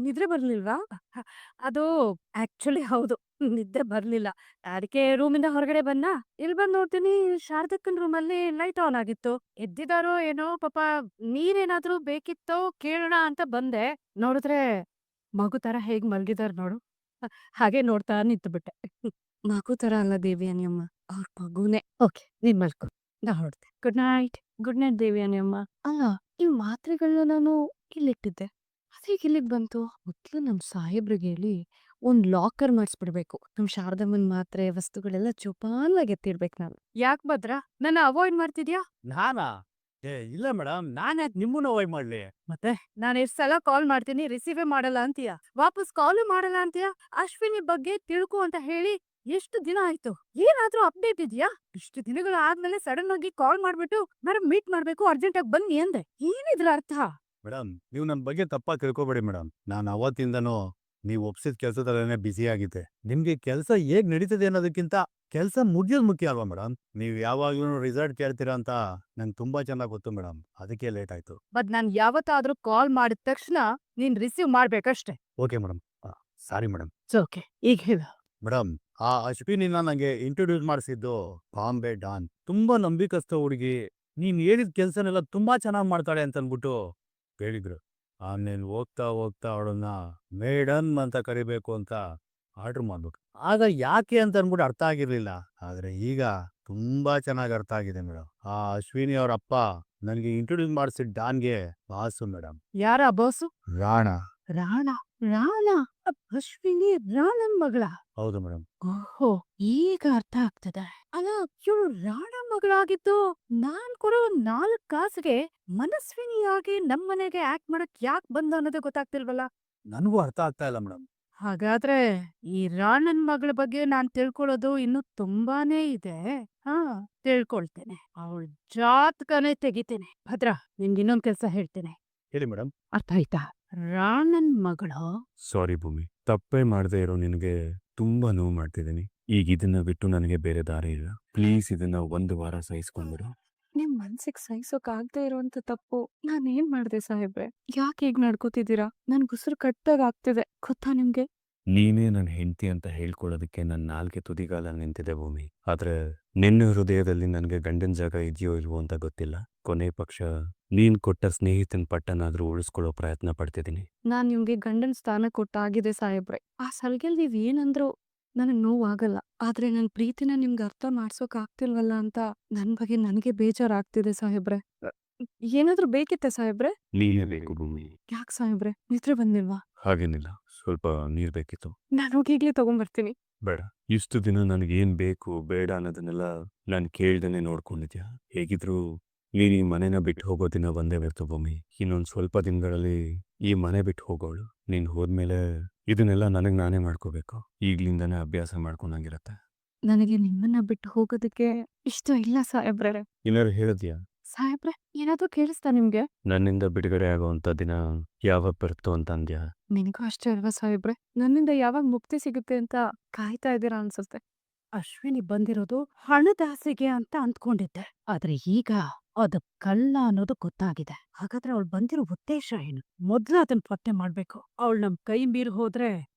ನಿದ್ರೆ ಬರ್ಲಿಲ್ವಾ? ಹ, ಅದು ಆಕ್ಚುಲಿ ಹೌದು. ನಿದ್ದೆ ಬರ್ಲಿಲ್ಲ. ಅದಕ್ಕೆ ರೂಮಿಂದ ಹೊರಗಡೆ ಇಲ್ಲ್ ಬಂದ್ ನೋಡ್ತೀನಿ ಶಾರದಕ್ಕನ್ ರೂಮಲ್ಲಿ ಲೈಟ್ ಆನ್ ಆಗಿತ್ತು. ಎದ್ದಿದಾರೋ ಏನೋ ಪಾಪ ನೀರೇನಾದ್ರೂ ಬೇಕಿತ್ತೋ ಕೇಳೋಣ ಅಂತ ಬಂದೆ. ನೋಡಿದ್ರೆ ಮಗು ತರ ಹೇಗ್ ಮಲ್ಗಿದಾರ್ ನೋಡು. ಹ, ಹಾಗೆ ನೋಡ್ತಾ ನಿಂತ್ಬಿಟ್ಟೆ. ಮಗು ತರ ಅಲ್ಲ ದೇವ್ಯಾನಿ ಅಮ್ಮ. ಅವ್ರ್ ಮಗುನೇ. ಓಕೆ, ನೀನ್ ಮಲ್ಕೊ. ನಾ ಹೊರಡ್ತೆ. Good night. Good night Devyani ಅಮ್ಮ. ಅಲ್ಲ, ಈ ಮಾತ್ರೆಗಳ್ನ ನಾನು ಇಲ್ಲಿಟ್ಟಿದ್ದೆ. ಅದೇಗ್ ಇಲ್ಲಿಗ್ ಬಂತು? ಮೊದ್ಲು ನಮ್ ಸಾಹೇಬ್ರಿಗ್ ಹೇಳಿ ಒಂದ್ ಲಾಕರ್ ಮಾಡ್ಸ್‌ಬಿಡ್ಬೇಕು. ನಮ್ ಶಾರದಮ್ಮನ್ ಮಾತ್ರೆ, ವಸ್ತುಗಳೆಲ್ಲ ಜೋಪಾನ್ವಾಗ್ ಎತ್ತಿಡ್ಬೇಕ್ ನಾನು. ಯಾಕ್ ಭದ್ರ? ನನ್ನ ಅವಾಯ್ಡ್ ಮಾಡ್ತಿದ್ಯಾ? ನಾನಾ? ಇಲ್ಲ ಮೇಡಮ್. ನಾನ್ಯಾಕ್ ನಿಮ್ಮನ್ನ ಅವಾಯ್ಡ್ ಮಾಡ್ಲಿ? ಮತ್ತೆ ನಾನ್ ಎಷ್ಟ್ ಸಲ ಕಾಲ್ ಮಾಡ್ತೀನಿ ರಿಸೀವೇ ಮಾಡಲ್ಲ ಅಂತೀಯ. ವಾಪಸ್ ಕಾಲು ಮಾಡಲ್ಲ ಅಂತೀಯ. ಅಶ್ವಿನಿ ಬಗ್ಗೆ ತಿಳ್ಕೊ ಅಂತ ಹೇಳಿ ಎಷ್ಟು ದಿನ ಆಯ್ತು? ಏನಾದ್ರೂ ಅಪ್ಡೇಟ್ ಇದ್ಯಾ? ಇಷ್ಟು ದಿನಗಳು ಆದ್ಮೇಲೆ ಸಡನ್ ಆಗಿ ಕಾಲ್ ಮಾಡ್ಬಿಟ್ಟು ಮೇಡಂ ಮೀಟ್ ಮಾಡ್ಬೇಕು ಅರ್ಜೆಂಟಾಗ್ ಬನ್ನಿ ಅಂದೆ. ಏನಿದ್ರ ಅರ್ಥ? ಮೇಡಮ್, ನೀವು ನನ್ ಬಗ್ಗೆ ತಪ್ಪಾಗಿ ತಿಳ್ಕೊಬೇಡಿ ಮೇಡಮ್. ನಾನು ಅವತ್ತಿಂದನೂ ನೀವು ಒಪ್ಸಿದ ಕೆಲಸದಲ್ಲೇನೆ ಬ್ಯುಸಿ ಆಗಿದ್ದೆ. ನಿಮ್ಗೆ ಕೆಲಸ ಹೇಗ್ ನಡೀತದೆ ಅನ್ನೋದಕ್ಕಿಂತ ಕೆಲಸ ಮುಗ್ಯೋದ್ ಮುಖ್ಯ ಅಲ್ವಾ ಮೇಡಮ್? ನೀವು ಯಾವಾಗ್ಲೂ ರಿಸಲ್ಟ್ ಕೇಳ್ತೀರಾ ಅಂತ ನಂಗೆ ತುಂಬಾ ಚೆನ್ನಾಗ್ ಗೊತ್ತು ಮೇಡಮ್. ಅದಕ್ಕೆ ಲೇಟ್ ಆಯ್ತು. ನಾನ್ ಯಾವತ್ತಾದ್ರೂ ಕಾಲ್ ಮಾಡಿದ ತಕ್ಷಣ ನೀನ್ ರಿಸೀವ್ ಮಾಡ್ಬೇಕಷ್ಟೇ. Okay madam. Sorry madam. Okay, ಈಗ ಹೇಳು. ಮೇಡಮ್, ಆ ಅಶ್ವಿನಿನ ನಂಗೆ ಇಂಟ್ರೊಡ್ಯೂಸ್ ಮಾಡಿಸಿದ್ದು ಬಾಂಬೆ ಡಾನ್. ತುಂಬಾ ನಂಬಿಕಸ್ಥ ಹುಡುಗಿ. ನೀನ್ ಹೇಳಿದ ಕೆಲ್ಸನೆಲ್ಲ ತುಂಬಾ ಚೆನ್ನಾಗ್ ಮಾಡ್ತಾಳೆ ಅಂತ ಅನ್ಬಿಟ್ಟು ಹೇಳಿದ್ರು. ಆಮೇಲೆ ಹೋಗ್ತಾ ಹೋಗ್ತಾ ಅವಳನ್ನ ಮೇಡಮ್ ಅಂತ ಕರಿಬೇಕು ಅಂತ ಆರ್ಡರ್ ಮಾಡ್ಬೇಕು. ಆಗ ಯಾಕೆ ಅಂತ ಅನ್ಬಿಟ್ಟು ಅರ್ಥ ಆಗಿರ್ಲಿಲ್ಲ. ಆದ್ರೆ ಈಗ ತುಂಬಾ ಚೆನ್ನಾಗಿ ಅರ್ಥ ಆಗಿದೆ ಮೇಡಮ್. ಆ ಅಶ್ವಿನಿ ಅವ್ರ ಅಪ್ಪ ನನಗೆ ಇಂಟ್ರೊಡ್ಯೂಸ್ ಮಾಡಿಸಿದ ಡಾನ್ಗೆ ಬಾಸು ಮೇಡಮ್. ಯಾರ ಬಾಸು? ರಾಣ. ರಾಣ. ರಾಣ? ಅಶ್ವಿನಿ ರಾಣನ್ ಮಗಳ? ಹೌದು ಮೇಡಮ್. ಓಹೋ, ಈಗ ಅರ್ಥ ಆಗ್ತದೆ. ಅಲ್ಲ, ಇವಳು ರಾಣ ಮಗಳಾಗಿದ್ದು ನಾನ್ ಕೊಡೋ 4 ಕಾಸಿಗೆ ಮನಸ್ವಿನಿಯಾಗಿ ನಮ್ಮನೆಗೆ ಆಕ್ಟ್ ಮಾಡಕ್ ಯಾಕ್ ಬಂದ ಅನ್ನೋದೇ ಗೊತ್ತಾಗ್ತಿಲ್ವಲ್ಲ. ನನಗೂ ಅರ್ಥ ಆಗ್ತಾ ಇಲ್ಲ ಮೇಡಮ್. ಹಾಗಾದ್ರೆ ಈ ರಾಣನ್ ಮಗಳ ಬಗ್ಗೆ ನಾನ್ ತಿಳ್ಕೊಳ್ಳೋದು ಇನ್ನು ತುಂಬಾನೇ ಇದೆ. ಹಾ, ತಿಳ್ಕೊಳ್ತೇನೆ. ಅವಳ ಜಾತಕನೇ ತೆಗಿತೇನೆ. ಭದ್ರ, ನಿನ್ಗೆ ಇನ್ನೊಂದ್ ಕೆಲ್ಸ ಹೇಳ್ತೇನೆ. ಹೇಳಿ ಮೇಡಮ್. ಅರ್ಥ ಆಯ್ತಾ? ರಾಣನ್ ಮಗಳು. ಸಾರಿ ಭೂಮಿ, ತಪ್ಪೇ ಮಾಡದೇ ಇರೋ ನಿನಗೆ ತುಂಬಾ ನೋವು ಮಾಡ್ತಿದ್ದೀನಿ. ಈಗ ಇದನ್ನ ಬಿಟ್ಟು ನನಗೆ ಬೇರೆ ದಾರಿ ಇಲ್ಲ. ಪ್ಲೀಸ್ ಇದನ್ನ 1 ವಾರ ಸಹಿಸ್ಕೊಂಡ್ಬಿಡು. ನಿಮ್ ಮನ್ಸಿಗ್ ಸಹಿಸೋಕ್ ಆಗದೆ ಇರೋಂತ ತಪ್ಪು ನಾನೇನ್ ಮಾಡ್ದೆ ಸಾಹೇಬ್ರೆ? ಯಾಕೆ ಹೀಗ್ ನಡ್ಕೋತಿದ್ದೀರಾ? ನನ್ಗ್ ಉಸಿರು ಕಟ್ಟಾಗ್ ಆಗ್ತಿದೆ, ಗೊತ್ತಾ ನಿಮ್ಗೆ? ನೀನೇ ನನ್ನ ಹೆಂಡತಿ ಅಂತ ಹೇಳ್ಕೊಳ್ಳೋದಕ್ಕೆ ನನ್ನ ನಾಲ್ಗೆ ತುದಿಗಾಲ ನಿಂತಿದೆ ಭೂಮಿ. ಆದ್ರೆ ನಿನ್ನ ಹೃದಯದಲ್ಲಿ ನನಗೆ ಗಂಡನ ಜಾಗ ಇದೆಯೋ ಇಲ್ವೋ ಅಂತ ಗೊತ್ತಿಲ್ಲ. ಕೊನೆ ಪಕ್ಷ ನೀನ್ ಕೊಟ್ಟ ಸ್ನೇಹಿತನ ಪಟ್ಟನಾದ್ರೂ ಉಳಿಸ್ಕೊಳ್ಳೋ ಪ್ರಯತ್ನ ಪಡ್ತಿದ್ದೀನಿ. ನಾನ್ ನಿಮ್ಗೆ ಗಂಡನ್ ಸ್ಥಾನ ಕೊಟ್ಟಾಗಿದೆ ಸಾಹೇಬ್ರೆ. ಆ ಸಲ್ಗೆಲ್ ನೀವ್ ಏನಂದ್ರು ನನಗ್ ನೋವಾಗಲ್ಲ. ಆದ್ರೆ ನನ್ ಪ್ರೀತಿನ ನಿಮ್ಗ್ ಅರ್ಥ ಮಾಡ್ಸೋಕ್ ಆಗ್ತಿಲ್ವಲ್ಲ ಅಂತ ನನ್ ಬಗ್ಗೆ ನನ್ಗೆ ಬೇಜಾರಾಗ್ತಿದೆ ಸಾಹೇಬ್ರೆ. ಏನಾದ್ರೂ ಬೇಕಿತ್ತ ಸಾಹೇಬ್ರೆ? ನೀನೇ ಬೇಕು ಭೂಮಿ. ಯಾಕ್ ಸಾಹೇಬ್ರೆ, ನಿದ್ರೆ ಬಂದಿಲ್ವಾ? ಹಾಗೇನಿಲ್ಲ, ಸ್ವಲ್ಪ ನೀರ್ ಬೇಕಿತ್ತು. ನಾನ್ ಹೋಗಿ ಈಗ್ಲೇ ತಗೊಂಬರ್ತೀನಿ. ಬೇಡ. ಇಷ್ಟು ದಿನ ನನಗೇನ್ ಬೇಕು ಬೇಡ ಅನ್ನೋದನ್ನೆಲ್ಲ ನಾನು ಕೇಳ್ದೇನೆ ನೋಡ್ಕೊಂಡಿದ್ಯಾ. ಹೇಗಿದ್ರು ನೀನ್ ಈ ಮನೆನ ಬಿಟ್ಟು ಹೋಗೋ ದಿನ ಬಂದೇ ಬರ್ತು ಭೂಮಿ. ಇನ್ನೊಂದ್ ಸ್ವಲ್ಪ ದಿನಗಳಲ್ಲಿ ಈ ಮನೆ ಬಿಟ್ಟು ಹೋಗೋಳು. ನೀನ್ ಹೋದ್ಮೇಲೆ ಇದನ್ನೆಲ್ಲ ನನಗ್ ನಾನೇ ಮಾಡ್ಕೋಬೇಕು. ಈಗ್ಲಿಂದಾನೇ ಅಭ್ಯಾಸ ಮಾಡ್ಕೊಂಡಂಗಿರತ್ತೆ. ನನಗೆ ನಿಮ್ಮನ್ನ ಬಿಟ್ಟು ಹೋಗೋದಕ್ಕೆ ಇಷ್ಟ ಇಲ್ಲ ಸಾಹೇಬ್ರೆ. ಏನಾರು ಹೇಳಿದ್ಯಾ? ಸಾಹೇಬ್ರೆ, ಏನಾದ್ರೂ ಕೇಳಿಸ್ತಾ ನಿಮ್ಗೆ? ನನ್ನಿಂದ ಬಿಡುಗಡೆ ಆಗೋವಂಥ ದಿನ ಯಾವಾಗ ಬರುತ್ತೋ ಅಂತ ಅಂದ್ಯಾ? ನಿನ್ಗೂ ಅಷ್ಟೇ ಅಲ್ವಾ ಸಾಹೇಬ್ರೆ? ನನ್ನಿಂದ ಯಾವಾಗ ಮುಕ್ತಿ ಸಿಗುತ್ತೆ ಅಂತ ಕಾಯ್ತಾ ಇದ್ದೀರಾ ಅನ್ಸುತ್ತೆ. ಅಶ್ವಿನಿ ಬಂದಿರೋದು ಹಣದಾಸೆಗೆ ಅಂತ ಅಂದ್ಕೊಂಡಿದ್ದೆ. ಆದ್ರೆ ಈಗ ಅದು ಕಳ್ಳ ಅನ್ನೋದು ಗೊತ್ತಾಗಿದೆ. ಹಾಗಾದ್ರೆ ಅವಳು ಬಂದಿರೋ ಉದ್ದೇಶ ಏನು? ಮೊದ್ಲು ಅದನ್ನ ಪತ್ತೆ ಮಾಡ್ಬೇಕು. ಅವಳು ನಮ್ ಕೈ ಮೀರಿ ಹೋದ್ರೆ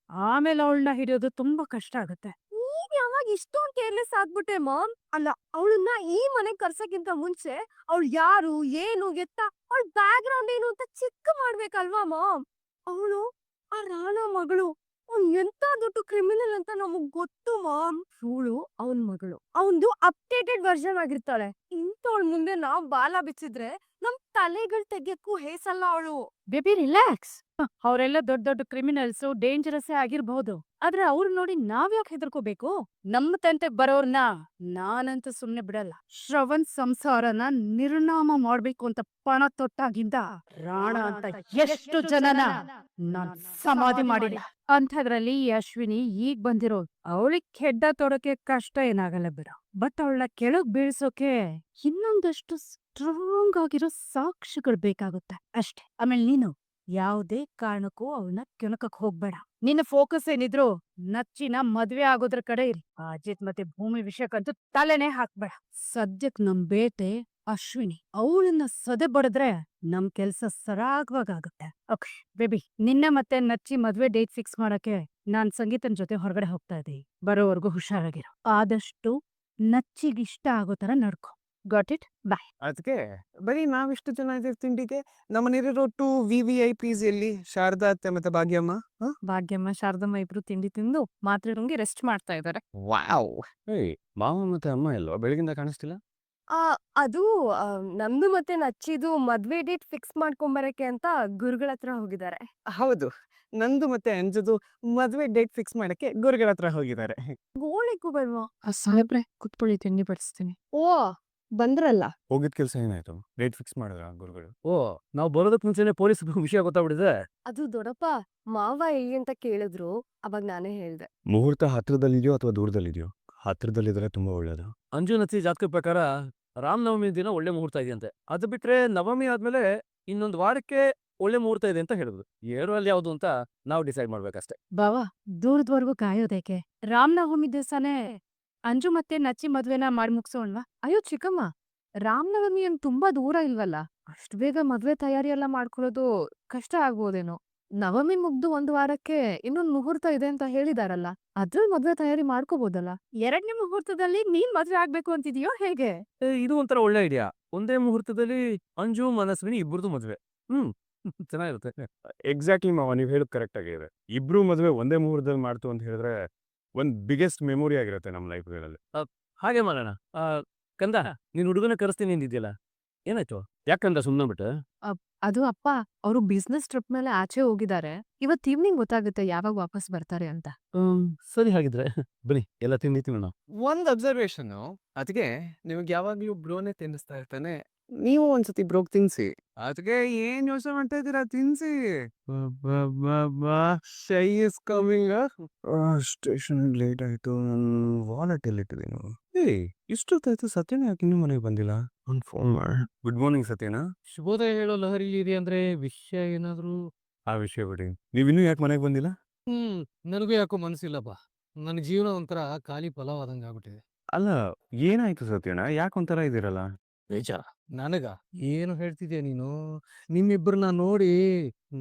ಆಮೇಲೆ ಅವಳನ್ನ ಹಿಡಿಯೋದು ತುಂಬಾ ಕಷ್ಟ ಆಗತ್ತೆ. ನೀನ್ ಯಾವಾಗ ಇಷ್ಟೊಂದ್ ಕೇರ್ಲೆಸ್ ಆಗ್ಬಿಟ್ಟೆ ಮಾಮ್? ಅಲ್ಲ, ಅವಳನ್ನ ಈ ಮನೆಗ್ ಕರ್ಸಕ್ಕಿಂತ ಮುಂಚೆ ಅವಳು ಯಾರು, ಏನು, ಎತ್ತ, ಅವಳ ಬ್ಯಾಕ್ ಗ್ರೌಂಡ್ ಏನು ಅಂತ ಚೆಕ್ ಮಾಡ್ಬೇಕಲ್ವಾ ಮಾಮ್? ಅವಳು ಆ ರಾಣಾ ಮಗಳು. ಅವ್ನ್ ಎಂತ ದೊಡ್ಡ ಕ್ರಿಮಿನಲ್ ಅಂತ ನಮಗ್ ಗೊತ್ತು ಮಾಮ್. ಇವಳು ಅವನ್ ಮಗಳು. ಅವಂದು ಅಪ್ಡೇಟೆಡ್ ವರ್ಷನ್ ಆಗಿರ್ತಾಳೆ. ಇಂಥವಳ ಮುಂದೆ ನಾವ್ ಬಾಲ ಬಿಚ್ಚಿದ್ರೆ ನಮ್ ತಲೆಗಳ್ ತೆಗಿಯಕ್ಕೂ ಹೇಸಲ್ಲ ಅವಳು. Baby relax. ಅವರೆಲ್ಲ ದೊಡ್ಡ ದೊಡ್ಡ ಕ್ರಿಮಿನಲ್ಸ್, ಡೇಂಜರಸ್ ಆಗಿರ್ಬಹುದು. ಆದ್ರೆ ಅವ್ರ್ ನೋಡಿ ನಾವ್ಯಾಕೆ ಹೆದರ್ಕೋಬೇಕು? ನಮ್ಮ ತಂಟೆಗ್ ಬರೋರ್ನ ನಾನಂತೂ ಸುಮ್ನೆ ಬಿಡಲ್ಲ. ಶ್ರವಣ್ ಸಂಸಾರನ ನಿರ್ನಾಮ ಮಾಡ್ಬೇಕು ಅಂತ ಪಣ ತೊಟ್ಟಾಗಿಂದ ರಾಣ ಅಂತ ಎಷ್ಟು ಜನನ ನಾನ್ ಸಮಾಧಿ ಮಾಡಿಲ್ಲ. ಅಂಥದ್ರಲ್ಲಿ ಈ ಅಶ್ವಿನಿ ಈಗ್ ಬಂದಿರೋಳು. ಅವಳಿಗ್ ಹೆಡ್ಡ ತೊಡಕೆ ಕಷ್ಟ ಏನಾಗಲ್ಲ ಬಿಡು. ಬಟ್ ಅವಳನ್ನ ಕೆಳಗ್ ಬೀಳ್ಸೋಕೆ ಇನ್ನೊಂದಷ್ಟು ಸ್ಟ್ರಾಂಗ್ ಆಗಿರೋ ಸಾಕ್ಷಿಗಳು ಬೇಕಾಗುತ್ತೆ ಅಷ್ಟೇ. ಆಮೇಲೆ ನೀನು ಯಾವುದೇ ಕಾರಣಕ್ಕೂ ಅವಳನ್ನ ಕೆಣಕಕ್ ಹೋಗ್ಬೇಡ. ನಿನ್ನ ಫೋಕಸ್ ಏನಿದ್ರು ನಚ್ಚಿನ ಮದ್ವೆ ಆಗೋದ್ರ ಕಡೆ ಇರಿ. ಆ ಅಜಿತ್ ಮತ್ತೆ ಭೂಮಿ ವಿಷಯಕ್ಕಂತೂ ತಲೆನೇ ಹಾಕ್ಬೇಡ. ಸದ್ಯಕ್ ನಮ್ ಬೇಟೆ ಅಶ್ವಿನಿ ಅವಳನ್ನ ಸದೆ ಬಡದ್ರೆ ನಮ್ ಕೆಲ್ಸ ಸರಾಗವಾಗುತ್ತೆ. ಓಕೆ ಬೇಬಿ, ನಿನ್ನೆ ಮತ್ತೆ ನಚ್ಚಿ ಮದ್ವೆ ಡೇಟ್ ಫಿಕ್ಸ್ ಮಾಡಕ್ಕೆ ನಾನ್ ಸಂಗೀತನ್ ಜೊತೆ ಹೊರಗಡೆ ಹೋಗ್ತಾ ಇದ್ದೀನಿ. ಬರೋವರೆಗೂ ಹುಷಾರಾಗಿರೋ. ಆದಷ್ಟು ನಚ್ಚಿಗಿಷ್ಟ ಆಗೋ ತರ ನಡ್ಕೊ. Got it? ಬಾಯ್. ಅದಕ್ಕೆ ಬರೀ ನಾವಿಷ್ಟು ಜನ ಇದ್ದೀವಿ ತಿಂಡಿಗೆ. ನಮ್ಮನೇಲಿರೋ 2 VVIPs ಎಲ್ಲಿ? ಶಾರದಾ ಅತ್ತೆ ಮತ್ತೆ ಭಾಗ್ಯಮ್ಮ. ಭಾಗ್ಯಮ್ಮ ಶಾರದಮ್ಮ ಇಬ್ರು ತಿಂಡಿ ತಿಂದು ಮಾತ್ರೆ ನುಂಗಿ ರೆಸ್ಟ್ ಮಾಡ್ತಾ ಇದಾರೆ. ವಾವ್. ಏಯ್ ಮಾವ ಮತ್ತೆ ಅಮ್ಮ ಎಲ್ಲೋ ಬೆಳಗಿಂದ ಕಾಣಿಸ್ತಿಲ್ಲ. ಆ, ಅದು ನಮ್ದು ಮತ್ತೆ ನಚ್ಚಿದು ಮದ್ವೆ ಡೇಟ್ ಫಿಕ್ಸ್ ಮಾಡ್ಕೊಂಬರಕ್ಕೆ ಅಂತ ಗುರುಗಳ ಹತ್ರ ಹೋಗಿದ್ದಾರೆ. ಹೌದು, ನಂದು ಮತ್ತೆ ಅಂಜದು ಮದ್ವೆ ಡೇಟ್ ಫಿಕ್ಸ್ ಮಾಡಕ್ಕೆ ಗುರುಗಳ ಹತ್ರ ಹೋಗಿದ್ದಾರೆ. ಗೋಳಿಗೂ ಬಲ್ವಾ? ಸಾಹೇಬ್ರೆ ಕುತ್ಕೊಳ್ಳಿ, ತಿಂಡಿ ಬಡಿಸ್ತೀನಿ. ಓ, ಬಂದ್ರಲ್ಲ. ಹೋಗಿದ್ ಕೆಲಸ ಏನಾಯ್ತು? ಡೇಟ್ ಫಿಕ್ಸ್ ಮಾಡಿದ್ರ ಗುರುಗಳು? ಓ, ನಾವು ಬರೋದಕ್ಕೆ ಮುಂಚೆನೆ ಪೊಲೀಸ್ ವಿಷಯ ಗೊತ್ತಾಗ್ಬಿಟ್ಟಿದೆ. ಅದು ದೊಡ್ಡಪ್ಪ ಮಾವ ಎಲ್ಲಿ ಅಂತ ಕೇಳಿದ್ರು, ಅವಾಗ ನಾನೇ ಹೇಳ್ದೆ. ಮುಹೂರ್ತ ಹತ್ರದಲ್ಲಿದೆಯೋ ಅಥವಾ ದೂರದಲ್ಲಿದೆಯೋ? ಹತ್ರದಲ್ಲಿದ್ರೆ ತುಂಬಾ ಒಳ್ಳೇದು. ಅಂಜು ನಚ್ಚಿ ಜಾತಕದ ಪ್ರಕಾರ ರಾಮನವಮಿ ದಿನ ಒಳ್ಳೆ ಮುಹೂರ್ತ ಇದೆಯಂತೆ. ಅದು ಬಿಟ್ರೆ ನವಮಿ ಆದ್ಮೇಲೆ ಇನ್ನೊಂದು ವಾರಕ್ಕೆ ಒಳ್ಳೆ ಮುಹೂರ್ತ ಇದೆ ಅಂತ ಹೇಳಿದ್ರು. ಅಲ್ಲಿ ಯಾವ್ದು ಅಂತ ನಾವು ಡಿಸೈಡ್ ಮಾಡ್ಬೇಕಷ್ಟೇ. ಬಾವಾ, ದೂರದವರೆಗೂ ಕಾಯೋದೇಕೆ? ರಾಮನವಮಿ ದಿವಸನೇ ಅಂಜು ಮತ್ತೆ ನಚ್ಚಿ ಮದ್ವೆನ ಮಾಡಿ ಮುಗ್ಸೋಣ್ವಾ? ಅಯ್ಯೋ ಚಿಕ್ಕಮ್ಮ, ರಾಮನವಮಿ ಏನ್ ತುಂಬಾ ದೂರ ಇಲ್ವಲ್ಲ. ಅಷ್ಟ್ ಬೇಗ ಮದ್ವೆ ತಯಾರಿ ಎಲ್ಲ ಮಾಡ್ಕೊಳ್ಳೋದು ಕಷ್ಟ ಆಗ್ಬೋದೇನೋ. ನವಮಿ ಮುಗ್ದು 1 ವಾರಕ್ಕೆ ಇನ್ನೊಂದ್ ಮುಹೂರ್ತ ಇದೆ ಅಂತ ಹೇಳಿದಾರಲ್ಲ, ಅದ್ರಲ್ಲಿ ಮದ್ವೆ ತಯಾರಿ ಮಾಡ್ಕೋಬೋದಲ್ಲ. 2ನೇ ಮುಹೂರ್ತದಲ್ಲಿ ನೀನ್ ಮದ್ವೆ ಆಗ್ಬೇಕು ಅಂತಿದೀಯೋ ಹೇಗೆ? ಇದು ಒಂಥರ ಒಳ್ಳೆ ಐಡಿಯಾ. ಒಂದೇ ಮುಹೂರ್ತದಲ್ಲಿ ಅಂಜು ಮನಸ್ವಿನಿ ಇಬ್ಬರದು ಮದ್ವೆ. ಚೆನ್ನಾಗಿರುತ್ತೆ. ಎಕ್ಸಾಕ್ಟ್ಲಿ ಮಾವ, ನೀವು ಹೇಳೋದು ಕರೆಕ್ಟ್ ಆಗಿದೆ. ಇಬ್ರು ಮದ್ವೆ ಒಂದೇ ಮುಹೂರ್ತದಲ್ಲಿ ಮಾಡ್ತು ಅಂತ ಹೇಳಿದ್ರೆ ಒಂದ್ ಬಿಗ್ಗೆಸ್ಟ್ ಮೆಮೊರಿ ಆಗಿರುತ್ತೆ ನಮ್ಮ ಲೈಫ್ಗಳಲ್ಲಿ. ಹಾಗೆ ಮಾಡೋಣ. ಕಂದ, ನೀನ್ ಹುಡುಗನ ಕರೆಸ್ತೀನಿ ಅಂದಿದ್ಯಲ್ಲ, ಏನಾಯ್ತು? ಯಾಕಂದ ಸುಮ್ಮನೆ ಬಿಟ್ಟು? ಅದು ಅಪ್ಪ, ಅವರು ಬಿಸ್ನೆಸ್ ಟ್ರಿಪ್ ಮೇಲೆ ಆಚೆ ಹೋಗಿದ್ದಾರೆ. ಇವತ್ ಈವ್ನಿಂಗ್ ಗೊತ್ತಾಗುತ್ತೆ ಯಾವಾಗ ವಾಪಸ್ ಬರ್ತಾರೆ ಅಂತ. ಸರಿ, ಹಾಗಿದ್ರೆ ಬನ್ನಿ ಎಲ್ಲ ತಿಂಡಿ ತಿನ್ನೋಣ. ಒಂದ್ ಅಬ್ಸರ್ವೇಷನ್, ಅದಕ್ಕೆ ನಿಮ್ಗೆ ಯಾವಾಗ್ಲೂ ಬ್ರೋನೇ ತಿನ್ನಿಸ್ತಾ ಇರ್ತಾನೆ. ನೀವು ಒಂದ್ಸತಿ ಬ್ರೋಗ್ ತಿನ್ಸಿ. ಅದಕ್ಕೆ ಏನ್ ಯೋಚನೆ ಮಾಡ್ತಾ ಇದ್ದೀರಾ? ತಿನ್ಸಿ. ಶೈ ಇಸ್ ಕಮಿಂಗ್. ಸ್ಟೇಷನ್ ಲೇಟ್ ಆಯ್ತು. ನನ್ನ ವಾಲೆಟ್ ಎಲ್ಲಿಟ್ಟಿದ್ದೀನಿ? ಏಯ್, ಇಷ್ಟೊತ್ತಾಯ್ತು, ಸತ್ಯನ ಯಾಕೆ ಇನ್ನೂ ಮನೆಗೆ ಬಂದಿಲ್ಲ? ಒಂದು ಫೋನ್ ಮಾಡಿ. ಗುಡ್ ಮಾರ್ನಿಂಗ್ ಸತ್ಯನಾ. ಶುಭೋದಯ ಹೇಳೋ ಲಹರಿ ಇದೆ ಅಂದ್ರೆ ವಿಷಯ ಏನಾದ್ರು? ಆ ವಿಷಯ ಬಿಡಿ, ನೀವಿನ್ನೂ ಯಾಕೆ ಮನೆಗೆ ಬಂದಿಲ್ಲ? ನನಗೂ ಯಾಕೋ ಮನಸ್ಸಿಲ್ಲಪ್ಪ. ನನ್ನ ಜೀವನ ಒಂಥರ ಖಾಲಿ ಫಲವಾದಂಗ ಆದಂಗೆ ಆಗ್ಬಿಟ್ಟಿದೆ. ಅಲ್ಲ, ಏನಾಯ್ತು ಸತ್ಯನಾ? ಯಾಕೆ ಒಂಥರ ಇದ್ದೀರಲ್ಲ? ಬೇಜಾರ ನನಗ? ಏನು ಹೇಳ್ತಿದ್ಯಾ ನೀನು? ನಿಮ್ಮಿಬ್ಬರನ್ನ ನೋಡಿ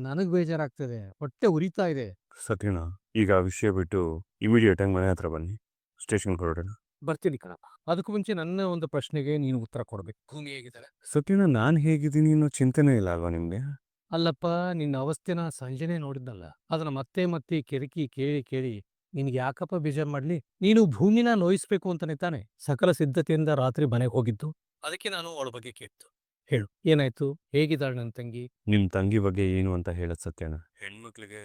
ನನಗ್ ಬೇಜಾರಾಗ್ತದೆ, ಹೊಟ್ಟೆ ಉರಿತಾ ಇದೆ. ಸತ್ಯನಾ, ಈಗ ಆ ವಿಷಯ ಬಿಟ್ಟು ಇಮಿಡಿಯೇಟ್ ಆಗಿ ಮನೆ ಹತ್ರ ಬನ್ನಿ, ಸ್ಟೇಷನ್ ಹೊರಡೋಣ. ಬರ್ತೀನಿ ಕಣಪ್ಪ. ಅದಕ್ಕೂ ಮುಂಚೆ ನನ್ನ ಒಂದು ಪ್ರಶ್ನೆಗೆ ನೀನು ಉತ್ತರ ಕೊಡ್ಬೇಕು. ಭೂಮಿ ಹೇಗಿದ್ದಾಳೆ? ಸತ್ಯನಾ, ನಾನು ಹೇಗಿದ್ದೀನಿ ಅನ್ನೋ ಚಿಂತೆನೇ ಇಲ್ಲ ಅಲ್ವಾ ನಿಮ್ಗೆ? ಅಲ್ಲಪ್ಪ, ನಿನ್ನ ಅವಸ್ಥೆನ ಸಂಜೆನೆ ನೋಡಿದ್ನಲ್ಲ, ಅದನ್ನ ಮತ್ತೆ ಮತ್ತೆ ಕೆರಕಿ ಕೇಳಿ ಕೇಳಿ ನಿನ್ಗೆ ಯಾಕಪ್ಪ ಬೇಜಾರ್ ಮಾಡ್ಲಿ? ನೀನು ಭೂಮಿನ ನೋಯಿಸ್ಬೇಕು ಅಂತಾನೆ ತಾನೆ ಸಕಲ ಸಿದ್ಧತೆಯಿಂದ ರಾತ್ರಿ ಮನೆಗೆ ಹೋಗಿದ್ದು? ಅದಕ್ಕೆ ನಾನು ಅವಳ ಬಗ್ಗೆ ಕೇಳ್ತು. ಹೇಳು, ಏನಾಯ್ತು? ಹೇಗಿದ್ದಾಳೆ ನನ್ನ ತಂಗಿ? ನಿಮ್ ತಂಗಿ ಬಗ್ಗೆ ಏನು ಅಂತ ಹೇಳದ್ ಸತ್ಯನಾ? ಹೆಣ್ಮಕ್ಳಿಗೆ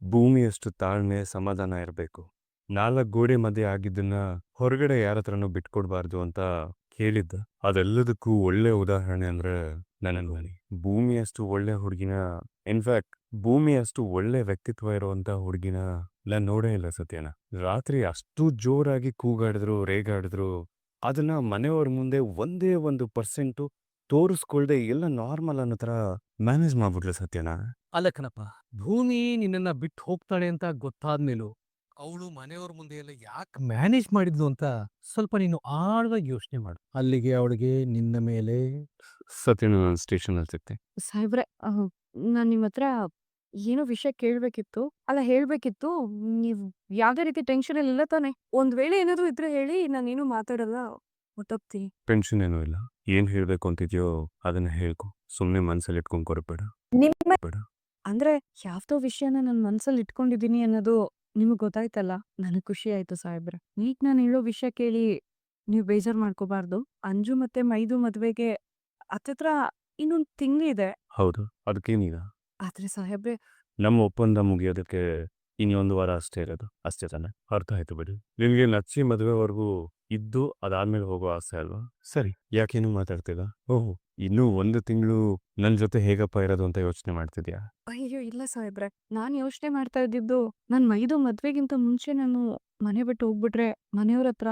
ಭೂಮಿಯಷ್ಟು ತಾಳ್ಮೆ, ಸಮಾಧಾನ ಇರಬೇಕು. 4 ಗೋಡೆ ಮಧ್ಯೆ ಆಗಿದ್ದನ್ನ ಹೊರಗಡೆ ಯಾರ ಹತ್ರನೂ ಬಿಟ್ಕೊಡ್ಬಾರ್ದು ಅಂತ ಕೇಳಿದ್ದ. ಅದೆಲ್ಲದಕ್ಕೂ ಒಳ್ಳೆ ಉದಾಹರಣೆ ಅಂದ್ರೆ ನನ್ನ ಧ್ವನಿ. ಭೂಮಿಯಷ್ಟು ಒಳ್ಳೆ ಹುಡುಗಿನ, ಇನ್ಫ್ಯಾಕ್ಟ್ ಭೂಮಿಯಷ್ಟು ಒಳ್ಳೆ ವ್ಯಕ್ತಿತ್ವ ಇರುವಂತ ಹುಡುಗಿನ ನಾನ್ ನೋಡೇ ಇಲ್ಲ ಸತ್ಯನಾ. ರಾತ್ರಿ ಅಷ್ಟು ಜೋರಾಗಿ ಕೂಗಾಡಿದ್ರು, ರೇಗಾಡಿದ್ರು, ಅದನ್ನ ಮನೆಯವ್ರ ಮುಂದೆ 1% ತೋರಿಸ್ಕೊಳ್ದೆ ಎಲ್ಲ ನಾರ್ಮಲ್ ಅನ್ನೋ ತರ ಮ್ಯಾನೇಜ್ ಮಾಡ್ಬಿಟ್ಲು ಸತ್ಯನಾ. ಅಲ್ಲ ಕಣಪ್ಪ, ಭೂಮಿ ನಿನ್ನನ್ನ ಬಿಟ್ಟು ಹೋಗ್ತಾಳೆ ಅಂತ ಗೊತ್ತಾದ್ಮೇಲೂ ಅವಳು ಮನೆಯವ್ರ ಮುಂದೆ ಎಲ್ಲ ಯಾಕೆ ಮ್ಯಾನೇಜ್ ಮಾಡಿದ್ಲು ಅಂತ ಸ್ವಲ್ಪ ನೀನು ಆಳವಾಗಿ ಯೋಚನೆ ಮಾಡು. ಅಲ್ಲಿಗೆ ಅವಳಿಗೆ ನಿನ್ನ ಮೇಲೆ ಸತ್ಯನಾ, ನಾನು ಸ್ಟೇಷನಲ್ಲಿ ಸಿಗ್ತೆ. ಸಾಹೇಬ್ರೆ, ನಾನ್ ನಿಮ್ ಹತ್ರ ಏನೋ ವಿಷಯ ಕೇಳ್ಬೇಕಿತ್ತು. ಅಲ್ಲ ಹೇಳ್ಬೇಕಿತ್ತು. ನೀವ್ ಯಾವ್ದೇ ರೀತಿ ಟೆನ್ಷನ್ ಇಲ್ಲ ತಾನೆ? ಒಂದ್ ವೇಳೆ ಏನಾದ್ರು ಇದ್ರೆ ಹೇಳಿ, ನಾನೇನು ಮಾತಾಡಲ್ಲ, ಹೊಟ್ಟೋಗ್ತೀನಿ. ಟೆನ್ಷನ್ ಏನೂ ಇಲ್ಲ. ಏನ್ ಹೇಳ್ಬೇಕು ಅಂತಿದ್ಯೋ ಅದನ್ನ ಹೇಳ್ಕೊ. ಸುಮ್ನೆ ಮನ್ಸಲ್ಲಿ ಇಟ್ಕೊಂಡ್ ಕೊರಬೇಡ. ಅಂದ್ರೆ ಯಾವ್ದೋ ವಿಷಯನ ನನ್ ಮನ್ಸಲ್ಲಿ ಇಟ್ಕೊಂಡಿದೀನಿ ಅನ್ನೋದು ನಿಮಗ್ ಗೊತ್ತಾಯ್ತಲ್ಲ, ನನಗ್ ಖುಷಿ ಆಯ್ತು ಸಾಹೇಬ್ರೆ. ಈಗ ನಾನು ಹೇಳೋ ವಿಷಯ ಕೇಳಿ ನೀವ್ ಬೇಜಾರ್ ಮಾಡ್ಕೋಬಾರ್ದು. ಅಂಜು ಮತ್ತೆ ಮೈದು ಮದ್ವೆಗೆ ಹತ್ತತ್ರ ಇನ್ನೊಂದ್ ತಿಂಗಳಿದೆ. ಹೌದು, ಅದಕ್ಕೇನೀಗ? ಆದ್ರೆ ಸಾಹೇಬ್ರೆ, ನಮ್ಮ ಒಪ್ಪಂದ ಮುಗಿಯೋದಕ್ಕೆ ಇನ್ನೊಂದು ವಾರ ಅಷ್ಟೇ ಇರೋದು. ಅಷ್ಟೇ ತಾನೆ? ಅರ್ಥ ಆಯ್ತು ಬಿಡಿ. ನಿನ್ಗೆ ನಚ್ಚಿ ಮದುವೆವರೆಗೂ ಇದ್ದು ಅದಾದ್ಮೇಲೆ ಹೋಗೋ ಆಸೆ ಅಲ್ವಾ? ಸರಿ, ಯಾಕೇನು ಮಾತಾಡ್ತಿಲ್ಲ? ಓಹ್, ಇನ್ನೂ 1 ತಿಂಗಳು ನನ್ ಜೊತೆ ಹೇಗಪ್ಪ ಇರೋದು ಅಂತ ಯೋಚನೆ ಮಾಡ್ತಿದ್ಯಾ? ಅಯ್ಯೋ ಇಲ್ಲ ಸಾಹೇಬ್ರೆ, ನಾನ್ ಯೋಚನೆ ಮಾಡ್ತಾ ಇದ್ದಿದ್ದು, ನನ್ ಮೈದು ಮದ್ವೆಗಿಂತ ಮುಂಚೆ ನಾನು ಮನೆ ಬಿಟ್ಟು ಹೋಗ್ಬಿಟ್ರೆ ಮನೆಯವ್ರ ಹತ್ರ,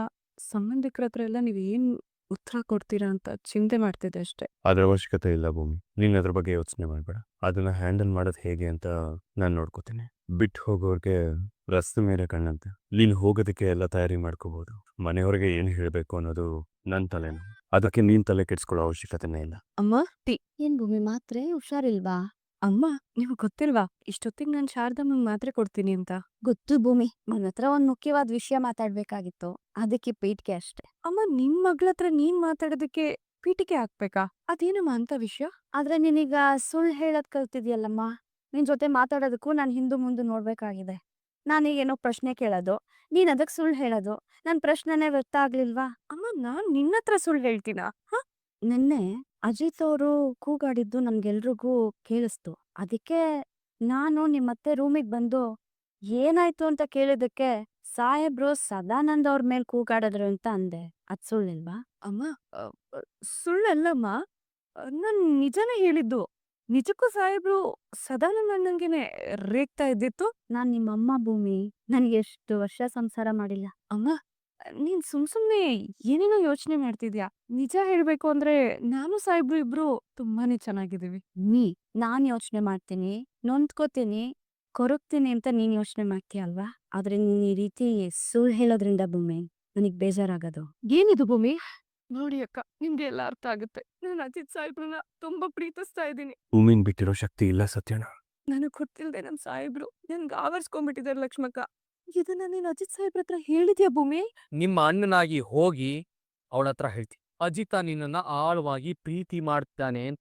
ಸಂಬಂಧಿಕರ ಹತ್ರ ಎಲ್ಲ ನೀವ್ ಏನ್ ಉತ್ತರ ಕೊಡ್ತೀರಾ ಅಂತ ಚಿಂತೆ ಮಾಡ್ತಿದ್ದೆ ಅಷ್ಟೇ. ಅದ್ರ ಅವಶ್ಯಕತೆ ಇಲ್ಲ ಭೂಮಿ, ನೀನ್ ಅದ್ರ ಬಗ್ಗೆ ಯೋಚನೆ ಮಾಡ್ಬೇಡ. ಅದನ್ನ ಹ್ಯಾಂಡಲ್ ಮಾಡೋದು ಹೇಗೆ ಅಂತ ನಾನ್ ನೋಡ್ಕೋತೀನಿ. ಬಿಟ್ಟು ಹೋಗೋರ್ಗೆ ರಸ್ತೆ ಮೇಲೆ ಕಣ್ಣಂತೆ. ನೀನ್ ಹೋಗೋದಕ್ಕೆ ಎಲ್ಲ ತಯಾರಿ ಮಾಡ್ಕೋಬಹುದು. ಮನೆಯವ್ರಿಗೆ ಏನ್ ಹೇಳ್ಬೇಕು ಅನ್ನೋದು ನನ್ ತಲೆನೋವು. ಅದಕ್ಕೆ ನೀನ್ ತಲೆ ಕೆಡ್ಸ್ಕೊಳ್ಳೋ ಅವಶ್ಯಕತೆನೇ ಇಲ್ಲ. ಅಮ್ಮ ಟೀ. ಏನ್ ಭೂಮಿ ಮಾತ್ರೆ ಹುಷಾರಿಲ್ವಾ? ಅಮ್ಮ ನಿಮ್ಗೆ ಗೊತ್ತಿಲ್ವಾ ಇಷ್ಟೊತ್ತಿಗೆ ನಾನು ಶಾರದಮ್ಮಂಗ್ ಮಾತ್ರೆ ಕೊಡ್ತೀನಿ ಅಂತ. ಗೊತ್ತು ಭೂಮಿ, ನನ್ನ ಹತ್ರ ಒಂದ್ ಮುಖ್ಯವಾದ ವಿಷಯ ಮಾತಾಡ್ಬೇಕಾಗಿತ್ತು, ಅದಕ್ಕೆ ಪೀಠ್ಗೆ ಅಷ್ಟೇ. ಅಮ್ಮ ನಿಮ್ ಮಗಳ ಹತ್ರ ನೀನ್ ಮಾತಾಡೋದಕ್ಕೆ ಪೀಠಿಕೆ ಹಾಕ್ಬೇಕಾ? ಅದೇನಮ್ಮ ಅಂತ ವಿಷಯ? ಆದ್ರೆ ನೀನೀಗ ಸುಳ್ಳು ಹೇಳೋದ್ ಕಲ್ತಿದ್ಯಲ್ಲಮ್ಮ. ನಿನ್ ಜೊತೆ ಮಾತಾಡೋದಕ್ಕೂ ನಾನು ಹಿಂದು ಮುಂದೆ ನೋಡ್ಬೇಕಾಗಿದೆ. ನಾನೀಗೇನೋ ಪ್ರಶ್ನೆ ಕೇಳೋದು, ನೀನ್ ಅದಕ್ ಸುಳ್ಳು ಹೇಳೋದು. ನನ್ ಪ್ರಶ್ನೆನೇ ವ್ಯರ್ಥ ಆಗ್ಲಿಲ್ವಾ? ಅಮ್ಮ ನಾನ್ ನಿನ್ನ ಹತ್ರ ಸುಳ್ಳು ಹೇಳ್ತೀನಾ? ನಿನ್ನೆ ಅಜಿತ್ ಅವರು ಕೂಗಾಡಿದ್ದು ನಮ್ಗೆಲ್ರಿಗೂ ಕೇಳಿಸ್ತು. ಅದಕ್ಕೆ ನಾನು ನಿಮ್ಮತ್ತೆ ರೂಮಿಗೆ ಬಂದು ಏನಾಯ್ತು ಅಂತ ಕೇಳಿದಕ್ಕೆ ಸಾಹೇಬ್ರು ಸದಾನಂದ್ ಅವ್ರ ಮೇಲ್ ಕೂಗಾಡಿದ್ರು ಅಂತ ಅಂದೆ. ಅದ್ ಸುಳ್ಳಿಲ್ವಾ? ಅಮ್ಮ ಅ, ಅ, ಸುಳ್ಳಲ್ಲಮ್ಮ. ನಾನ್ ನಿಜನೇ ಹೇಳಿದ್ದು. ನಿಜಕ್ಕೂ ಸಾಹೇಬ್ರು ಸದಾನಂದ ಅಣ್ಣಂಗೆನೆ ರೇಗ್ತಾ ಇದ್ದಿತ್ತು. ನಾನ್ ನಿಮ್ಮಮ್ಮ ಭೂಮಿ, ನನ್ಗೆ ಎಷ್ಟು ವರ್ಷ ಸಂಸಾರ ಮಾಡಿಲ್ಲ. ಅಮ್ಮ ನೀನ್ ಸುಮ್ನೆ ಏನೇನೋ ಯೋಚನೆ ಮಾಡ್ತಿದ್ಯಾ. ನಿಜ ಹೇಳ್ಬೇಕು ಅಂದ್ರೆ ನಾನು ಸಾಹೇಬ್ರು ಇಬ್ರು ತುಂಬಾನೇ ಚೆನ್ನಾಗಿದೀವಿ. ನಾನ್ ಯೋಚನೆ ಮಾಡ್ತೀನಿ, ನೊಂದ್ಕೋತೀನಿ, ಕೊರಗ್ತೀನಿ ಅಂತ ನೀನ್ ಯೋಚನೆ ಮಾಡ್ತೀಯ ಅಲ್ವಾ? ಆದ್ರೆ ನೀನ್ ಈ ರೀತಿ ಸುಳ್ಳು ಹೇಳೋದ್ರಿಂದ ಭೂಮಿ ನನಗ್ ಬೇಜಾರಾಗೋದು. ಏನಿದು ಭೂಮಿ? ನೋಡಿ ಅಕ್ಕ ನಿಮ್ಗೆ ಎಲ್ಲ ಅರ್ಥ ಆಗುತ್ತೆ. ನಾನು ಅಜಿತ್ ಸಾಹೇಬ್ರನ್ನ ತುಂಬಾ ಪ್ರೀತಿಸ್ತಾ ಇದ್ದೀನಿ. ಭೂಮಿನ್ ಬಿಟ್ಟಿರೋ ಶಕ್ತಿ ಇಲ್ಲ ಸತ್ಯಣ್ಣ. ನನಗ್ ಗೊತ್ತಿಲ್ದೆ ನಮ್ ಸಾಹೇಬ್ರು ನನ್ಗೆ ಆವರ್ಸ್ಕೊಂಡ್ಬಿಟ್ಟಿದ್ದಾರೆ ಲಕ್ಷ್ಮಕ್ಕ. ಇದನ್ನ ನೀನ್ ಅಜಿತ್ ಸಾಹೇಬ್ರ ಹತ್ರ ಹೇಳಿದ್ಯಾ ಭೂಮಿ? ನಿಮ್ಮ ಅಣ್ಣನಾಗಿ ಹೋಗಿ ಅವಳ ಹತ್ರ ಹೇಳ್ತೀನಿ, ಅಜಿತ ನಿನ್ನನ್ನ ಆಳವಾಗಿ ಪ್ರೀತಿ ಮಾಡ್ತಾನೆ ಅಂತ.